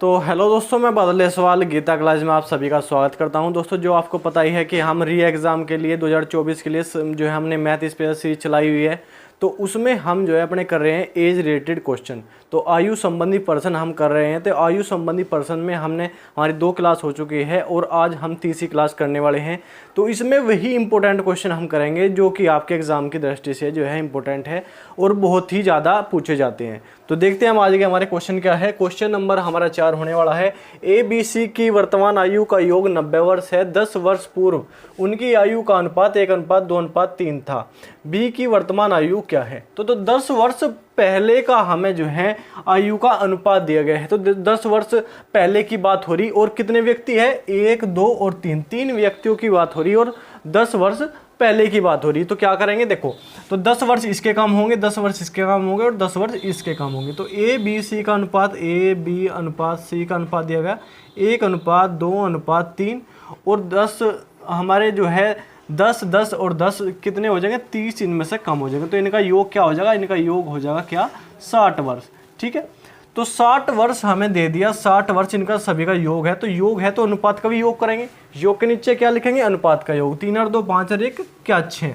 तो हेलो दोस्तों, मैं बादल सवाल गीता क्लास में आप सभी का स्वागत करता हूं। दोस्तों, जो आपको पता ही है कि हम री एग्ज़ाम के लिए 2024 के लिए जो है हमने मैथ स्पेशल सीरीज चलाई हुई है। तो उसमें हम जो है अपने कर रहे हैं एज रिलेटेड क्वेश्चन। तो आयु संबंधी पर्सन हम कर रहे हैं। तो आयु संबंधी पर्सन में हमने हमारी 2 क्लास हो चुकी है और आज हम तीसरी क्लास करने वाले हैं। तो इसमें वही इंपॉर्टेंट क्वेश्चन हम करेंगे जो कि आपके एग्ज़ाम की दृष्टि से जो है इंपॉर्टेंट है और बहुत ही ज़्यादा पूछे जाते हैं। तो देखते हैं हम आज के हमारे क्वेश्चन क्या है। क्वेश्चन नंबर हमारा 4 होने वाला है। ABC की वर्तमान आयु का योग 90 वर्ष है। 10 वर्ष पूर्व उनकी आयु का अनुपात 1:2:3 था। B की वर्तमान आयु क्या है? तो 10 वर्ष पहले का हमें जो है आयु का अनुपात दिया गया है। तो 10 वर्ष पहले की बात हो रही और कितने व्यक्ति है? 1, 2 और 3 व्यक्तियों की बात हो रही और 10 वर्ष पहले की बात हो रही। तो क्या करेंगे, देखो, तो 10 वर्ष इसके कम होंगे, 10 वर्ष इसके कम होंगे और 10 वर्ष इसके कम होंगे। तो ABC का अनुपात A/B/C का अनुपात दिया गया 1:2:3 और 10 हमारे जो है 10, 10 और 10 कितने हो जाएंगे? 30 इनमें से कम हो जाएंगे। तो इनका योग क्या हो जाएगा? इनका योग हो जाएगा क्या? 60 वर्ष। ठीक है, तो 60 वर्ष हमें दे दिया। 60 वर्ष इनका सभी का योग है। तो योग है तो अनुपात का भी योग करेंगे। योग के नीचे क्या लिखेंगे? अनुपात का योग। 3 और 2 5 और 1 क्या 6।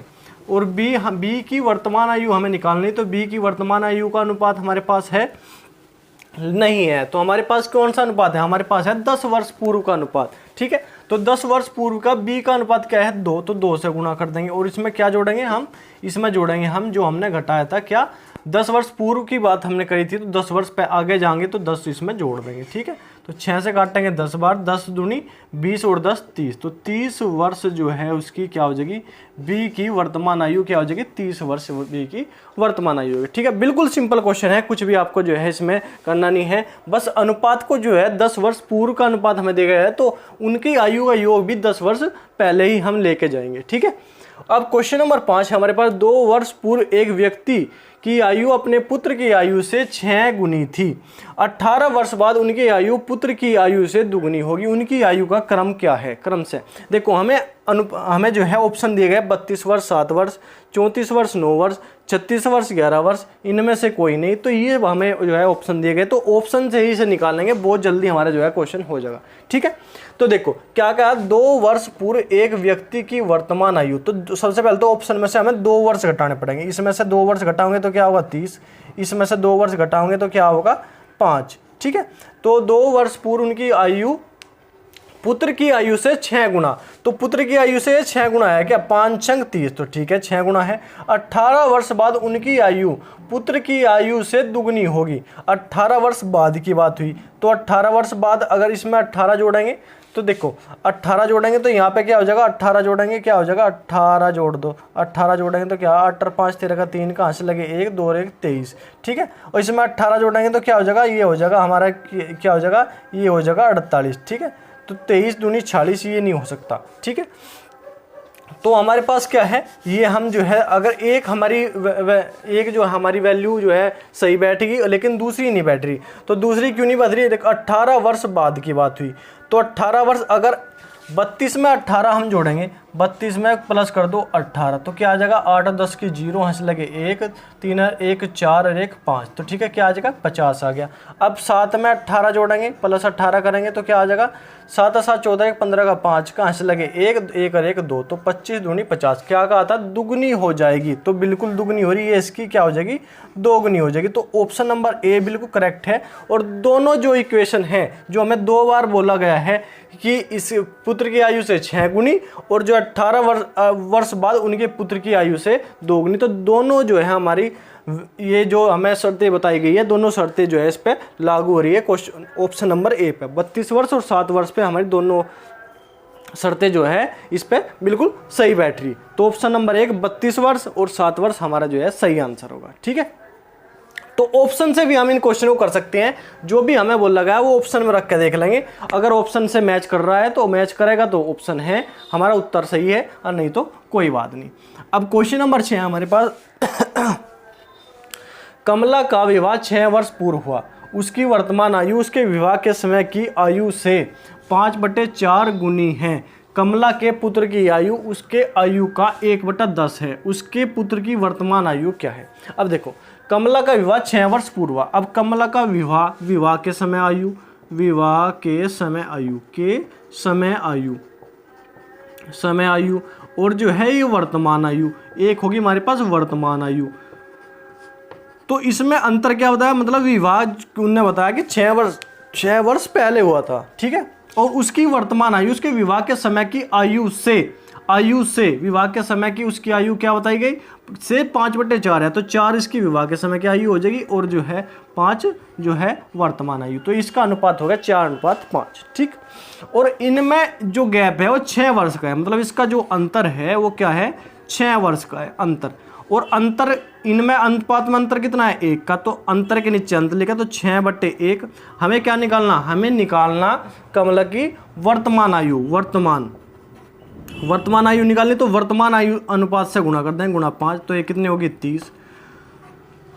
और बी की वर्तमान आयु हमें निकालनी। तो बी की वर्तमान आयु का अनुपात हमारे पास है नहीं है। तो हमारे पास कौन सा अनुपात है? हमारे पास है 10 वर्ष पूर्व का अनुपात। ठीक है, तो 10 वर्ष पूर्व का बी का अनुपात क्या है? 2। तो 2 से गुणा कर देंगे और इसमें क्या जोड़ेंगे हम? इसमें जोड़ेंगे हम जो हमने घटाया था। क्या? 10 वर्ष पूर्व की बात हमने करी थी। तो 10 वर्ष पे आगे जाएंगे तो 10 इसमें जोड़ देंगे। ठीक है, तो 6 से काटेंगे 10 बार, 10 दूनी 20 और 10 30। तो 30 वर्ष जो है उसकी क्या हो जाएगी? बी की वर्तमान आयु क्या हो जाएगी? 30 वर्ष बी की वर्तमान आयु होगी। ठीक है, बिल्कुल सिंपल क्वेश्चन है, कुछ भी आपको जो है इसमें करना नहीं है। बस अनुपात को जो है 10 वर्ष पूर्व का अनुपात हमें दिया गया है तो उनकी आयु का योग भी 10 वर्ष पहले ही हम लेके जाएंगे। ठीक है, अब क्वेश्चन नंबर 5 हमारे पास 2 वर्ष पूर्व एक व्यक्ति की आयु अपने पुत्र की आयु से 6 गुनी थी। 18 वर्ष बाद उनकी आयु पुत्र की आयु से दुगनी होगी। उनकी आयु का क्रम क्या है? क्रम से देखो, हमें जो है ऑप्शन दिए गए 32 वर्ष 7 वर्ष, 34 वर्ष 9 वर्ष, 36 वर्ष 11 वर्ष, इनमें से कोई नहीं। तो ये हमें जो है ऑप्शन दिए गए, तो ऑप्शन से ही इसे निकालेंगे, बहुत जल्दी हमारा जो है क्वेश्चन हो जाएगा। ठीक है, तो देखो क्या कहा? 2 वर्ष पूर्व एक व्यक्ति की वर्तमान आयु। तो सबसे पहले तो ऑप्शन में से हमें 2 वर्ष घटाने पड़ेंगे। इसमें से 2 वर्ष घटाओगे तो क्या होगा? 30। इसमें से 2 वर्ष घटाओगे तो क्या होगा? 5। ठीक है, तो 2 वर्ष पूर्व उनकी आयु पुत्र की आयु से 6 गुना। तो पुत्र की आयु से 6 गुना है क्या? 5 30। तो ठीक है, 6 गुना है। 18 वर्ष बाद उनकी आयु पुत्र की आयु से दुगनी होगी। 18 वर्ष बाद की बात हुई। तो 18 वर्ष बाद अगर इसमें 18 जोड़ेंगे तो देखो 18 जोड़ेंगे तो यहाँ पे क्या हो जाएगा? 18 जोड़ेंगे क्या हो जाएगा? 18 जोड़ दो। 18 जोड़ेंगे तो क्या? 8 और 5 13 का 3 कहाँ से लगे? 1 2 और 1 23। ठीक है, और इसमें 18 जोड़ेंगे तो क्या हो जाएगा? ये हो जाएगा हमारा, क्या हो जाएगा? ये हो जाएगा 48। ठीक है, तो 23 दूनी 40, ये नहीं हो सकता। ठीक है, तो हमारे पास क्या है? ये हम जो है अगर एक हमारी एक जो हमारी वैल्यू जो है सही बैठेगी लेकिन दूसरी नहीं बैठ रही। तो दूसरी क्यों नहीं बैठ रही? 18 वर्ष बाद की बात हुई। तो 18 वर्ष अगर 32 में 18 हम जोड़ेंगे, 32 में प्लस कर दो 18, तो क्या आ जाएगा? 8 और 10 की 0 हंस लगे 1, 3 और 1 4 और 1 5। तो ठीक है, क्या आ जाएगा? 50 आ गया। अब 7 में 18 जोड़ेंगे, प्लस 18 करेंगे तो क्या आ जाएगा? 7 और 7 14, 15 का 5 कहाँ से लगे? 1 और 1 2। तो 25 दूनी 50। क्या कहा था? दुगनी हो जाएगी। तो बिल्कुल दुगनी हो रही है, इसकी क्या हो जाएगी? दोगुनी हो जाएगी। तो ऑप्शन नंबर ए बिल्कुल करेक्ट है। और दोनों जो इक्वेशन है जो हमें 2 बार बोला गया है कि इस पुत्र की आयु से 6 गुनी और जो 18 वर्ष बाद उनके पुत्र की आयु से 2 गुनी, तो दोनों जो है हमारी ये जो हमें शर्तें बताई गई है, दोनों शर्तें जो है इस पे लागू हो रही है। क्वेश्चन ऑप्शन नंबर ए पे 32 वर्ष और 7 वर्ष पे हमारी दोनों शर्तें जो है इस पे बिल्कुल सही बैठ रही। तो ऑप्शन नंबर 1 32 वर्ष और 7 वर्ष हमारा जो है सही आंसर होगा। ठीक है, तो ऑप्शन से भी हम इन क्वेश्चन को कर सकते हैं। जो भी हमें बोला गया है वो ऑप्शन में रख के देख लेंगे। अगर ऑप्शन से मैच कर रहा है तो मैच करेगा तो ऑप्शन है, हमारा उत्तर सही है, और नहीं तो कोई बात नहीं। अब क्वेश्चन नंबर 6 हमारे पास कमला का विवाह 6 वर्ष पूर्व हुआ। उसकी वर्तमान आयु उसके विवाह के समय की आयु से 5/4 गुनी है। कमला के पुत्र की आयु उसके आयु का 1/10 है। उसके पुत्र की वर्तमान आयु क्या है? अब देखो, कमला का विवाह 6 वर्ष पूर्व हुआ। अब कमला का विवाह के समय आयु विवाह के समय आयु और जो है ये वर्तमान आयु, एक होगी हमारे पास वर्तमान आयु। तो इसमें अंतर क्या बताया, मतलब विवाह उन्होंने बताया कि 6 वर्ष पहले हुआ था, ठीक है, और उसकी वर्तमान आयु उसके विवाह के समय की आयु से विवाह के समय की उसकी आयु क्या बताई गई, से 5/4 है, तो 4 इसकी विवाह के समय की आयु हो जाएगी और जो है 5 जो है वर्तमान आयु। तो इसका अनुपात होगा 4:5, ठीक। और इनमें जो गैप है वो 6 वर्ष का है, मतलब इसका जो अंतर है वो क्या है, 6 वर्ष का है अंतर। और अंतर इनमें अनुपात में अंतर कितना है, 1 का, तो अंतर के नीचे अंतर लिखा, तो 6/1। हमें क्या निकालना, हमें निकालना कमला की वर्तमान आयु, वर्तमान आयु निकालनी, तो वर्तमान आयु अनुपात से गुणा कर दें, गुणा 5, तो ये कितनी होगी 30।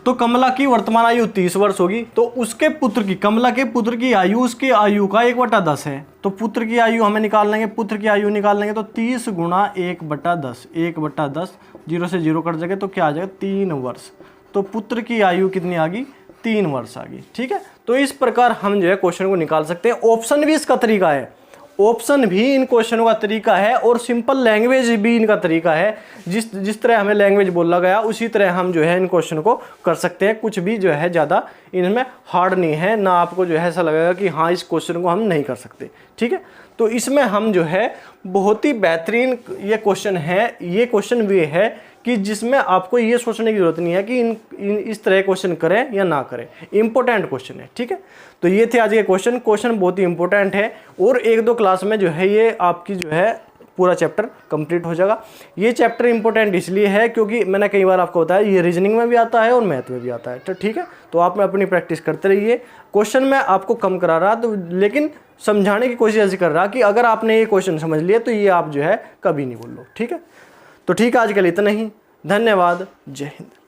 तो कमला की वर्तमान आयु 30 वर्ष होगी, तो उसके पुत्र की, कमला के पुत्र की आयु उसकी आयु का 1/10 है, तो पुत्र की आयु हमें निकाल लेंगे, पुत्र की आयु निकाल लेंगे, तो 30 गुणा 1/10, 1/10 0 से 0 कट जाएगा, तो क्या आ जाएगा 3 वर्ष। तो पुत्र की आयु कितनी आ गई, 3 वर्ष आ गई, ठीक है। तो इस प्रकार हम जो है क्वेश्चन को निकाल सकते हैं। ऑप्शन भी इसका तरीका है, ऑप्शन भी इन क्वेश्चनों का तरीका है, और सिंपल लैंग्वेज भी इनका तरीका है। जिस तरह हमें लैंग्वेज बोला गया उसी तरह हम जो है इन क्वेश्चन को कर सकते हैं। कुछ भी जो है ज़्यादा इनमें हार्ड नहीं है, ना आपको जो है ऐसा लगेगा कि हाँ इस क्वेश्चन को हम नहीं कर सकते, ठीक है। तो इसमें हम जो है बहुत ही बेहतरीन ये क्वेश्चन है, ये क्वेश्चन भी है कि जिसमें आपको ये सोचने की जरूरत नहीं है कि इस तरह क्वेश्चन करें या ना करें, इंपॉर्टेंट क्वेश्चन है, ठीक है। तो ये थे आज के क्वेश्चन बहुत ही इंपॉर्टेंट है, और 1-2 क्लास में जो है ये आपकी जो है पूरा चैप्टर कंप्लीट हो जाएगा। ये चैप्टर इंपॉर्टेंट इसलिए है क्योंकि मैंने कई बार आपको बताया ये रीजनिंग में भी आता है और मैथ में भी आता है, तो ठीक है। तो आप अपनी प्रैक्टिस करते रहिए। क्वेश्चन में आपको कम करा रहा तो, लेकिन समझाने की कोशिश ऐसी कर रहा कि अगर आपने ये क्वेश्चन समझ लिया तो ये आप जो है कभी नहीं भूल लो, ठीक है। तो ठीक है, आज के लिए इतना ही। धन्यवाद। जय हिंद।